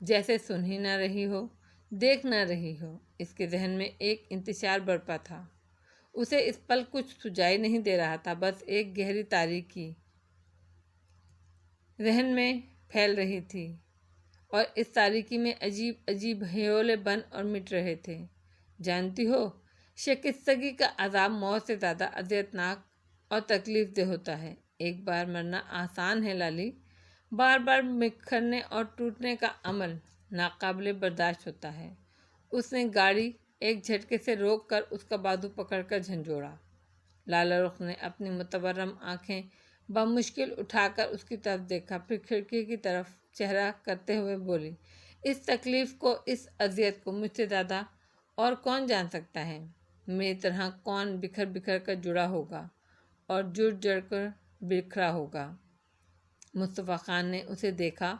جیسے سن ہی نہ رہی ہو، دیکھ نہ رہی ہو۔ اس کے ذہن میں ایک انتشار برپا تھا، اسے اس پل کچھ سجائی نہیں دے رہا تھا، بس ایک گہری تاریکی ذہن میں پھیل رہی تھی اور اس تاریکی میں عجیب عجیب ہیولے بن اور مٹ رہے تھے۔ جانتی ہو، شکستگی کا عذاب موت سے زیادہ اذیتناک اور تکلیف دہ ہوتا ہے۔ ایک بار مرنا آسان ہے لالی، بار بار بکھرنے اور ٹوٹنے کا عمل ناقابل برداشت ہوتا ہے۔ اس نے گاڑی ایک جھٹکے سے روک کر اس کا بازو پکڑ کر جھنجھوڑا۔ لالا رخ نے اپنی متورم آنکھیں بمشکل اٹھا کر اس کی طرف دیکھا، پھر کھڑکی کی طرف چہرہ کرتے ہوئے بولی، اس تکلیف کو، اس اذیت کو مجھ سے زیادہ اور کون جان سکتا ہے؟ میری طرح کون بکھر بکھر کر جڑا ہوگا اور جڑ جڑ کر بکھرا ہوگا؟ مصطفیٰ خان نے اسے دیکھا،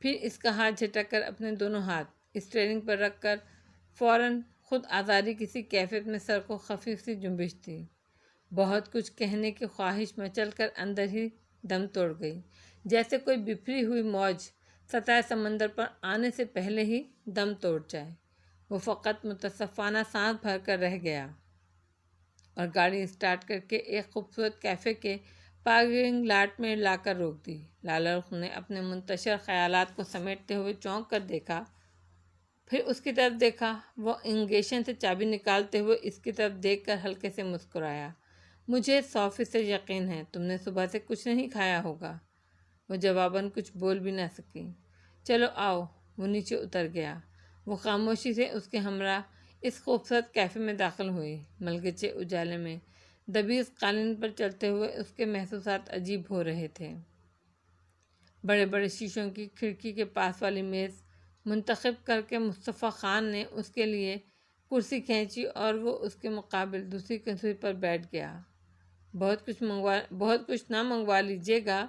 پھر اس کا ہاتھ جھٹک کر اپنے دونوں ہاتھ اسٹیئرنگ پر رکھ کر فوراً خود آزاری کسی کیفیت میں سر کو خفیف سی جنبش دی۔ بہت کچھ کہنے کی خواہش مچل کر اندر ہی دم توڑ گئی، جیسے کوئی بپھری ہوئی موج سطح سمندر پر آنے سے پہلے ہی دم توڑ جائے۔ وہ فقط متصفانہ سانس بھر کر رہ گیا اور گاڑی اسٹارٹ کر کے ایک خوبصورت کیفے کے پارکنگ لاٹ میں لا کر روک دی۔ لالا رخ نے اپنے منتشر خیالات کو سمیٹتے ہوئے چونک کر دیکھا، پھر اس کی طرف دیکھا۔ وہ انگیشن سے چابی نکالتے ہوئے اس کی طرف دیکھ کر ہلکے سے مسکرایا، مجھے 100% یقین ہے تم نے صبح سے کچھ نہیں کھایا ہوگا۔ وہ جواباً کچھ بول بھی نہ سکی۔ چلو آؤ۔ وہ نیچے اتر گیا۔ وہ خاموشی سے اس کے ہمراہ اس خوبصورت کیفے میں داخل ہوئی۔ ملگچے اجالے میں دبی اس قالین پر چلتے ہوئے اس کے محسوسات عجیب ہو رہے تھے۔ بڑے بڑے شیشوں کی کھڑکی کے پاس والی میز منتخب کر کے مصطفیٰ خان نے اس کے لیے کرسی کھینچی اور وہ اس کے مقابل دوسری کرسی پر بیٹھ گیا۔ بہت کچھ نہ منگوا لیجیے گا؟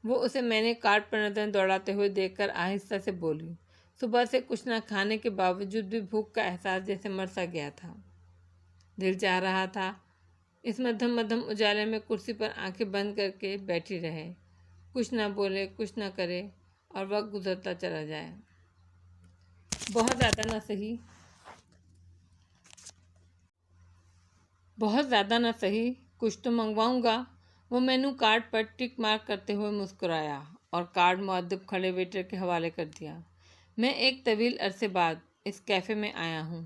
وہ اسے مینو کارڈ پر نظر دوڑاتے ہوئے دیکھ کر آہستہ سے بولی۔ صبح سے کچھ نہ کھانے کے باوجود بھی بھوک کا احساس جیسے مر سا گیا تھا۔ دل چاہ رہا تھا اس مدھم اجالے میں کرسی پر آنکھیں بند کر کے بیٹھی رہے، کچھ نہ بولے، کچھ نہ کرے اور وقت گزرتا چلا جائے۔ بہت زیادہ نہ صحیح کچھ تو منگواؤں گا۔ وہ مینو کارڈ پر ٹک مارک کرتے ہوئے مسکرایا اور کارڈ مؤدب کھڑے ویٹر کے حوالے کر دیا۔ میں ایک طویل عرصے بعد اس کیفے میں آیا ہوں۔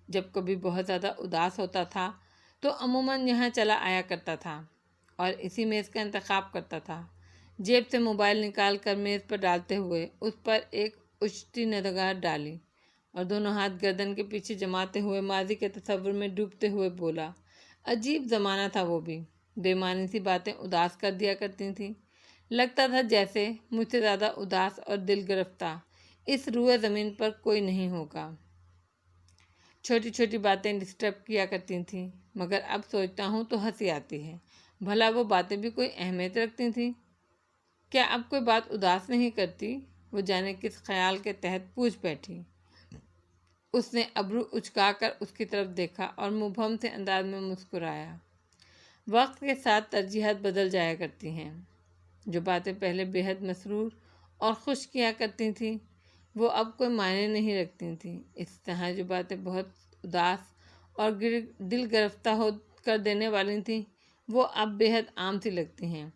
جب کبھی بہت زیادہ اداس ہوتا تھا تو عموماً یہاں چلا آیا کرتا تھا اور اسی میز کا انتخاب کرتا تھا۔ جیب سے موبائل نکال کر میز پر ڈالتے ہوئے اس پر ایک اچھتی نگاہ ڈالی اور دونوں ہاتھ گردن کے پیچھے جماتے ہوئے ماضی کے تصور میں ڈوبتے ہوئے بولا۔ عجیب زمانہ تھا وہ بھی، بے معنی سی باتیں اداس کر دیا کرتی تھیں۔ لگتا تھا جیسے مجھ سے زیادہ اداس اور دل گرفتہ اس روئے زمین پر کوئی نہیں ہوگا۔ چھوٹی چھوٹی باتیں ڈسٹرب کیا کرتی تھیں، مگر اب سوچتا ہوں تو ہنسی آتی ہے۔ بھلا وہ باتیں بھی کوئی اہمیت رکھتی تھیں؟ کیا اب کوئی بات اداس نہیں کرتی؟ وہ جانے کس خیال کے تحت پوچھ بیٹھی۔ اس نے ابرو اچکا کر اس کی طرف دیکھا اور مبہم سے انداز میں مسکرایا۔ وقت کے ساتھ ترجیحات بدل جایا کرتی ہیں۔ جو باتیں پہلے بے حد مسرور اور خوش کیا کرتی تھیں وہ اب کوئی معنی نہیں رکھتی تھیں۔ اس طرح جو باتیں بہت اداس اور دل گرفتہ ہو کر دینے والی تھیں وہ اب بے حد عام سی لگتی ہیں۔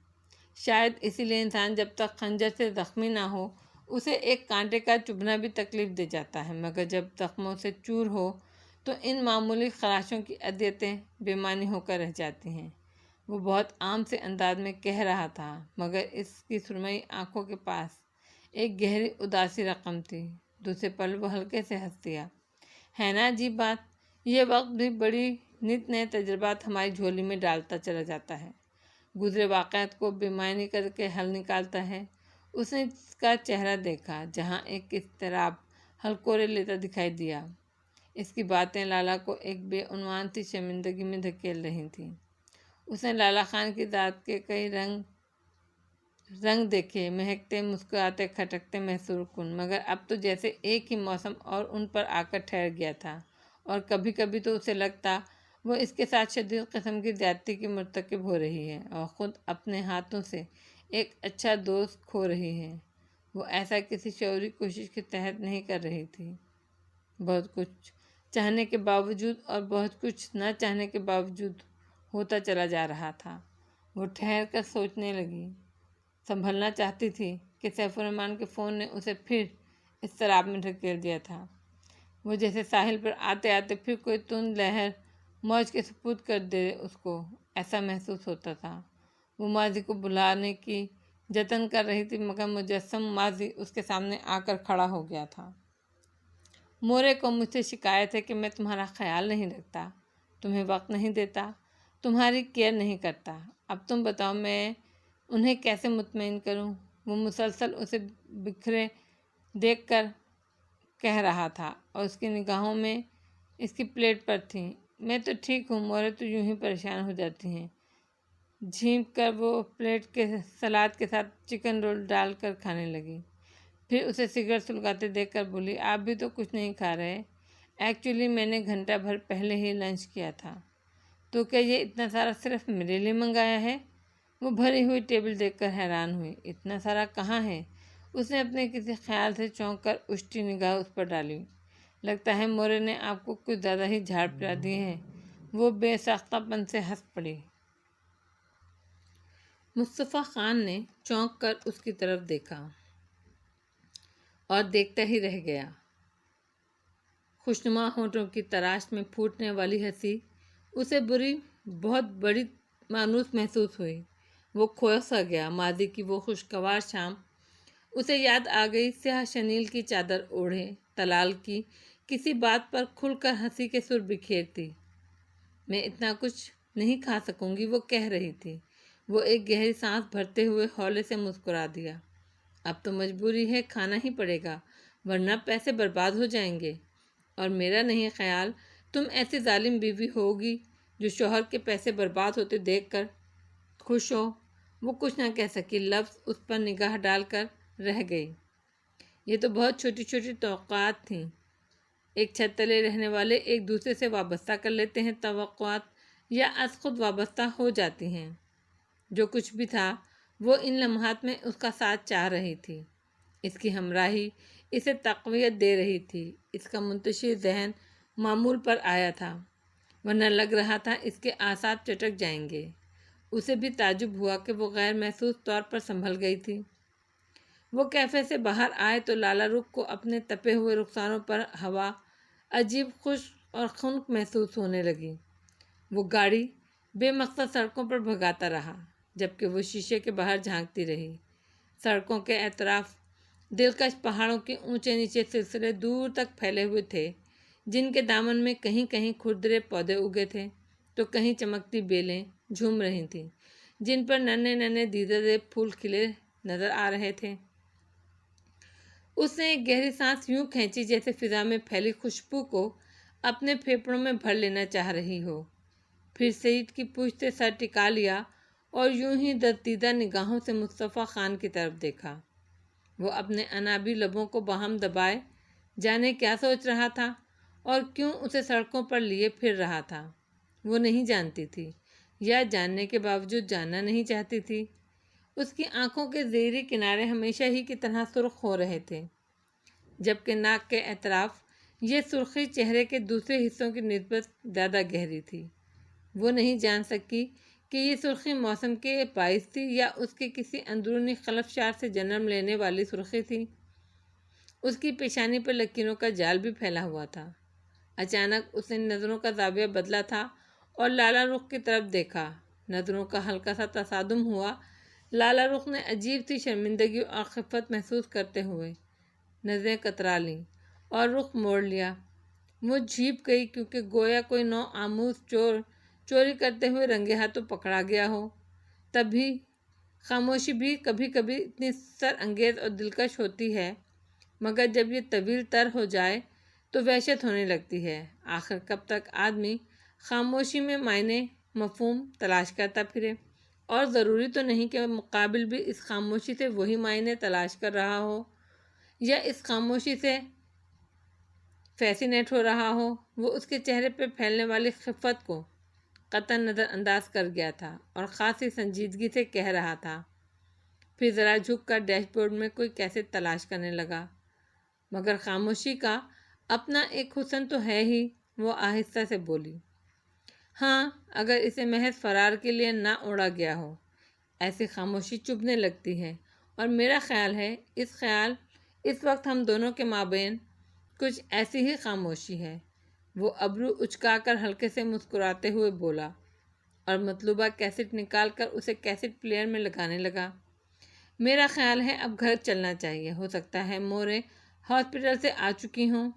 شاید اسی لیے انسان جب تک خنجر سے زخمی نہ ہو اسے ایک کانٹے کا چبھنا بھی تکلیف دے جاتا ہے، مگر جب زخموں سے چور ہو تو ان معمولی خراشوں کی اذیتیں بے معنی ہو کر رہ جاتی ہیں۔ وہ بہت عام سے انداز میں کہہ رہا تھا، مگر اس کی سرمئی آنکھوں کے پاس ایک گہری اداسی رقم تھی۔ دوسرے پل وہ ہلکے سے ہنس دیا۔ ہے نا عجیب بات، یہ وقت بھی بڑی نت نئے تجربات ہماری جھولی میں ڈالتا چلا جاتا ہے، گزرے واقعات کو بے معنی کر کے حل نکالتا ہے۔ اس نے اس کا چہرہ دیکھا جہاں ایک اضطراب ہلکورے لیتا دکھائی دیا۔ اس کی باتیں لالا کو ایک بے عنوان سی شرمندگی میں دھکیل رہی تھیں۔ اس نے لالا خان کی ذات کے کئی رنگ دیکھے، مہکتے، مسکراتے، کھٹکتے، محصور کن، مگر اب تو جیسے ایک ہی موسم اور ان پر آ کر ٹھہر گیا تھا، اور کبھی کبھی تو اسے لگتا وہ اس کے ساتھ شدید قسم کی زیادتی کی مرتکب ہو رہی ہے اور خود اپنے ہاتھوں سے ایک اچھا دوست کھو رہی ہے۔ وہ ایسا کسی شعوری کوشش کے تحت نہیں کر رہی تھی۔ بہت کچھ چاہنے کے باوجود اور بہت کچھ نہ چاہنے کے باوجود ہوتا چلا جا رہا تھا۔ وہ ٹھہر کر سوچنے لگی، سنبھلنا چاہتی تھی کہ سیف الرحمن کے فون نے اسے پھر اضطراب میں دھکیل دیا تھا۔ وہ جیسے ساحل پر آتے آتے پھر کوئی تند لہر موج کے سپرد کر دے، اس کو ایسا محسوس ہوتا تھا۔ وہ ماضی کو بھلانے کی جتن کر رہی تھی، مگر مجسم ماضی اس کے سامنے آ کر کھڑا ہو گیا تھا۔ مورے کو مجھ سے شکایت ہے کہ میں تمہارا خیال نہیں رکھتا، تمہیں وقت نہیں دیتا، تمہاری کیئر نہیں کرتا۔ اب تم بتاؤ میں انہیں کیسے مطمئن کروں؟ وہ مسلسل اسے بکھرے دیکھ کر کہہ رہا تھا اور اس کی نگاہوں میں اس کی پلیٹ پر تھیں۔ میں تو ٹھیک ہوں، مورے تو یوں ہی پریشان ہو جاتی ہیں۔ جھینک کر وہ پلیٹ کے سلاد کے ساتھ چکن رول ڈال کر کھانے لگی، پھر اسے سگریٹ سلگاتے دیکھ کر بولی، آپ بھی تو کچھ نہیں کھا رہے؟ ایکچولی میں نے گھنٹہ بھر پہلے ہی لنچ کیا تھا۔ تو کیا یہ اتنا سارا صرف میرے لیے منگایا ہے؟ وہ بھری ہوئی ٹیبل دیکھ کر حیران ہوئی۔ اتنا سارا کہاں ہے؟ اس نے اپنے کسی خیال سے چونک کر اچھتی نگاہ اس پر ڈالی۔ لگتا ہے مورے نے آپ کو کچھ زیادہ ہی جھاڑ پلا دی ہے۔ وہ بے ساختہ پن سے ہنس پڑی۔ مصطفیٰ خان نے چونک کر اس کی طرف دیکھا اور دیکھتا ہی رہ گیا۔ خوشنما ہونٹوں کی تراش میں پھوٹنے والی ہنسی اسے بہت بڑی مانوس محسوس ہوئی۔ وہ کھو سا گیا۔ ماضی کی وہ خوشگوار شام اسے یاد آ گئی۔ سیاہ شنیل کی چادر اوڑھے طلال کی کسی بات پر کھل کر ہنسی کے سر بکھیرتی۔ میں اتنا کچھ نہیں کھا سکوں گی، وہ کہہ رہی تھی۔ وہ ایک گہری سانس بھرتے ہوئے ہولے سے مسکرا دیا۔ اب تو مجبوری ہے، کھانا ہی پڑے گا، ورنہ پیسے برباد ہو جائیں گے، اور میرا نہیں خیال تم ایسی ظالم بیوی ہوگی جو شوہر کے پیسے برباد ہوتے دیکھ کر خوش ہو۔ وہ کچھ نہ کہہ سکی، لفظ اس پر نگاہ ڈال کر رہ گئی۔ یہ تو بہت چھوٹی چھوٹی توقعات تھیں۔ ایک چھت تلے رہنے والے ایک دوسرے سے وابستہ کر لیتے ہیں توقعات، یا از خود وابستہ ہو جاتی ہیں۔ جو کچھ بھی تھا وہ ان لمحات میں اس کا ساتھ چاہ رہی تھی۔ اس کی ہمراہی اسے تقویت دے رہی تھی۔ اس کا منتشر ذہن معمول پر آیا تھا، ورنہ لگ رہا تھا اس کے اعصاب چٹک جائیں گے۔ اسے بھی تعجب ہوا کہ وہ غیر محسوس طور پر سنبھل گئی تھی۔ وہ کیفے سے باہر آئے تو لالہ رخ کو اپنے تپے ہوئے رخساروں پر ہوا عجیب خشک اور خنک محسوس ہونے لگی۔ وہ گاڑی بے مقصد سڑکوں پر بھگاتا رہا، جبکہ وہ شیشے کے باہر جھانکتی رہی۔ سڑکوں کے اطراف دلکش پہاڑوں کے اونچے نیچے سلسلے دور تک پھیلے ہوئے تھے، جن کے دامن میں کہیں کہیں کھردرے پودے اگے تھے تو کہیں چمکتی بیلیں جھوم رہی تھیں، جن پر ننھے ننھے دیدہ دیب پھول کھلے نظر آ رہے تھے۔ اس نے ایک گہری سانس یوں کھینچی جیسے فضا میں پھیلی خوشبو کو اپنے پھیپھڑوں میں بھر لینا چاہ رہی ہو۔ پھر سیٹ کی پشت سے سر ٹکا لیا اور یوں ہی دزدیدہ نگاہوں سے مصطفیٰ خان کی طرف دیکھا۔ وہ اپنے انابی لبوں کو باہم دبائے جانے کیا سوچ رہا تھا اور کیوں اسے سڑکوں پر لیے پھر رہا تھا۔ وہ نہیں جانتی تھی، یا جاننے کے باوجود جاننا نہیں چاہتی تھی۔ اس کی آنکھوں کے زیریں کنارے ہمیشہ ہی کی طرح سرخ ہو رہے تھے، جبکہ ناک کے اطراف یہ سرخی چہرے کے دوسرے حصوں کی نسبت زیادہ گہری تھی۔ وہ نہیں جان سکی کہ یہ سرخی موسم کے باعث تھی یا اس کے کسی اندرونی خلفشار سے جنم لینے والی سرخی تھی۔ اس کی پیشانی پر لکیروں کا جال بھی پھیلا ہوا تھا۔ اچانک اس نے نظروں کا زاویہ بدلا تھا اور لالہ رخ کی طرف دیکھا۔ نظروں کا ہلکا سا تصادم ہوا۔ لالہ رخ نے عجیب سی شرمندگی اور خفت محسوس کرتے ہوئے نظریں کترا لیں اور رخ موڑ لیا۔ وہ جھیپ گئی، کیونکہ گویا کوئی نو آموز چور چوری کرتے ہوئے رنگے ہاتھوں پکڑا گیا ہو۔ تبھی خاموشی بھی کبھی کبھی اتنی سر انگیز اور دلکش ہوتی ہے، مگر جب یہ طویل تر ہو جائے تو وحشت ہونے لگتی ہے۔ آخر کب تک آدمی خاموشی میں معنی مفہوم تلاش کرتا پھرے؟ اور ضروری تو نہیں کہ مقابل بھی اس خاموشی سے وہی معنی تلاش کر رہا ہو یا اس خاموشی سے فیسینیٹ ہو رہا ہو۔ وہ اس کے چہرے پہ پھیلنے والی خفت کو قطعاً نظر انداز کر گیا تھا اور خاصی سنجیدگی سے کہہ رہا تھا۔ پھر ذرا جھک کر ڈیش بورڈ میں کوئی کیسٹ تلاش کرنے لگا۔ مگر خاموشی کا اپنا ایک حسن تو ہے ہی، وہ آہستہ سے بولی۔ ہاں، اگر اسے محض فرار کے لیے نہ اوڑا گیا ہو۔ ایسی خاموشی چبھنے لگتی ہے، اور میرا خیال ہے اس وقت ہم دونوں کے مابین کچھ ایسی ہی خاموشی ہے۔ وہ ابرو اچکا کر ہلکے سے مسکراتے ہوئے بولا اور مطلوبہ کیسٹ نکال کر اسے کیسٹ پلیئر میں لگانے لگا۔ میرا خیال ہے اب گھر چلنا چاہیے، ہو سکتا ہے مورے ہاسپٹل سے آ چکی ہوں۔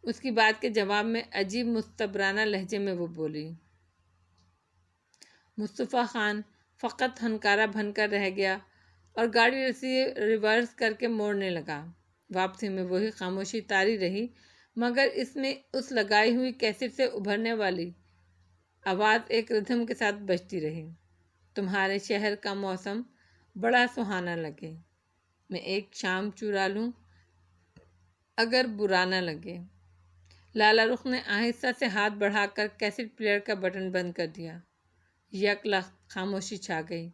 اس کی بات کے جواب میں عجیب مستبرانہ لہجے میں وہ بولی۔ مصطفیٰ خان فقط ہنکارا بن کر رہ گیا اور گاڑی ریورس کر کے موڑنے لگا۔ واپسی میں وہی خاموشی طاری رہی، مگر اس میں اس لگائی ہوئی کیسٹ سے ابھرنے والی آواز ایک ردھم کے ساتھ بجتی رہی۔ تمہارے شہر کا موسم بڑا سہانا لگے، میں ایک شام چرا لوں اگر برا نہ لگے۔ لالہ رخ نے آہستہ سے ہاتھ بڑھا کر کیسٹ پلیئر کا بٹن بند کر دیا۔ یک لخت خاموشی چھا گئی۔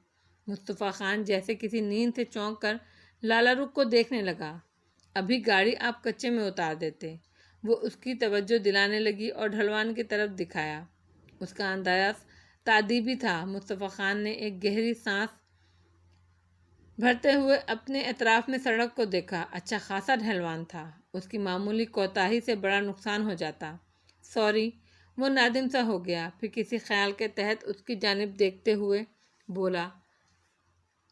مصطفیٰ خان جیسے کسی نیند سے چونک کر لالہ رخ کو دیکھنے لگا۔ ابھی گاڑی آپ کچے میں اتار دیتے۔ وہ اس کی توجہ دلانے لگی اور ڈھلوان کی طرف دکھایا۔ اس کا انداز تادیبی تھا۔ مصطفیٰ خان نے ایک گہری سانس بھرتے ہوئے اپنے اطراف میں سڑک کو دیکھا۔ اچھا خاصا ڈھلوان تھا، اس کی معمولی کوتاہی سے بڑا نقصان ہو جاتا۔ سوری، وہ نادم سا ہو گیا۔ پھر کسی خیال کے تحت اس کی جانب دیکھتے ہوئے بولا،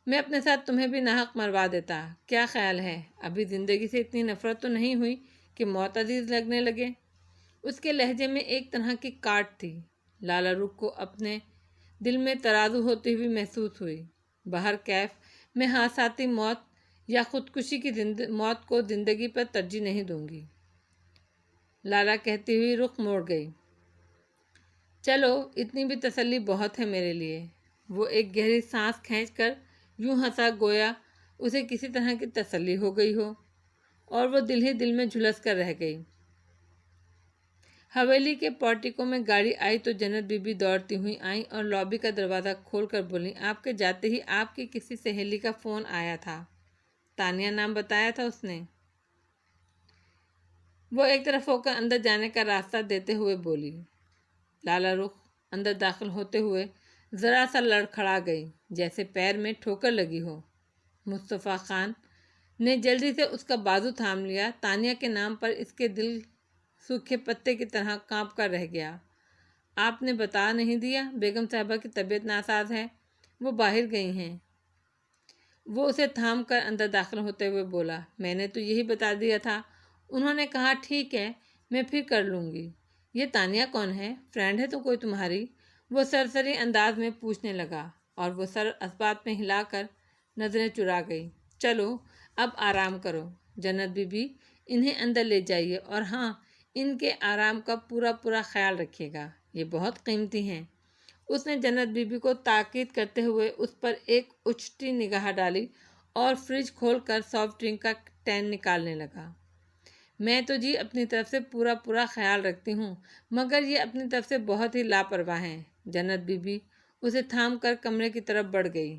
میں اپنے ساتھ تمہیں بھی ناحق مروا دیتا۔ کیا خیال ہے، ابھی زندگی سے اتنی نفرت تو نہیں ہوئی کہ موت عزیز لگنے لگے۔ اس کے لہجے میں ایک طرح کی کاٹ تھی۔ لالا رخ کو اپنے دل میں ترازو ہوتی ہوئی محسوس ہوئی۔ باہر کیف میں حادثاتی موت یا خودکشی کی موت کو زندگی پر ترجیح نہیں دوں گی، لالا کہتی ہوئی رخ موڑ گئی۔ چلو اتنی بھی تسلی بہت ہے میرے لیے۔ وہ ایک گہری سانس کھینچ کر یوں ہنسا گویا اسے کسی طرح کی تسلی ہو گئی ہو، اور وہ دل ہی دل میں جھلس کر رہ گئی۔ حویلی کے پورٹیکو میں گاڑی آئی تو جنت بی بی دوڑتی ہوئی آئیں اور لابی کا دروازہ کھول کر بولیں، آپ کے جاتے ہی آپ کی کسی سہیلی کا فون آیا تھا، تانیہ نام بتایا تھا اس نے۔ وہ ایک طرف ہو کر اندر جانے کا راستہ دیتے ہوئے بولی۔ لالا رخ اندر داخل ہوتے ہوئے ذرا سا لڑکھڑا گئی، جیسے پیر میں ٹھوکر لگی ہو۔ مصطفیٰ خان نے جلدی سے اس کا بازو تھام لیا۔ تانیہ کے نام پر اس کے دل سوکھے پتے کی طرح کانپ کر رہ گیا۔ آپ نے بتا نہیں دیا بیگم صاحبہ کی طبیعت ناساز ہے، وہ باہر گئی ہیں۔ وہ اسے تھام کر اندر داخل ہوتے ہوئے بولا، میں نے تو یہی بتا دیا تھا۔ انہوں نے کہا ٹھیک ہے میں پھر کر لوں گی۔ یہ تانیہ کون ہے؟ فرینڈ ہے تو کوئی تمہاری؟ وہ سرسری انداز میں پوچھنے لگا، اور وہ سر اسبات میں ہلا کر نظریں چرا گئی۔ چلو اب آرام کرو جنت بی بی، انہیں اندر لے جائیے، اور ہاں ان کے آرام کا پورا خیال رکھیے گا، یہ بہت قیمتی ہیں۔ اس نے جنت بی بی کو تاکید کرتے ہوئے اس پر ایک اچھتی نگاہ ڈالی اور فریج کھول کر سافٹ ڈرنک کا ٹین نکالنے لگا۔ میں تو جی اپنی طرف سے پورا خیال رکھتی ہوں، مگر یہ اپنی طرف سے بہت ہی لاپرواہ ہیں۔ جنت بی بی اسے تھام کر کمرے کی طرف بڑھ گئی۔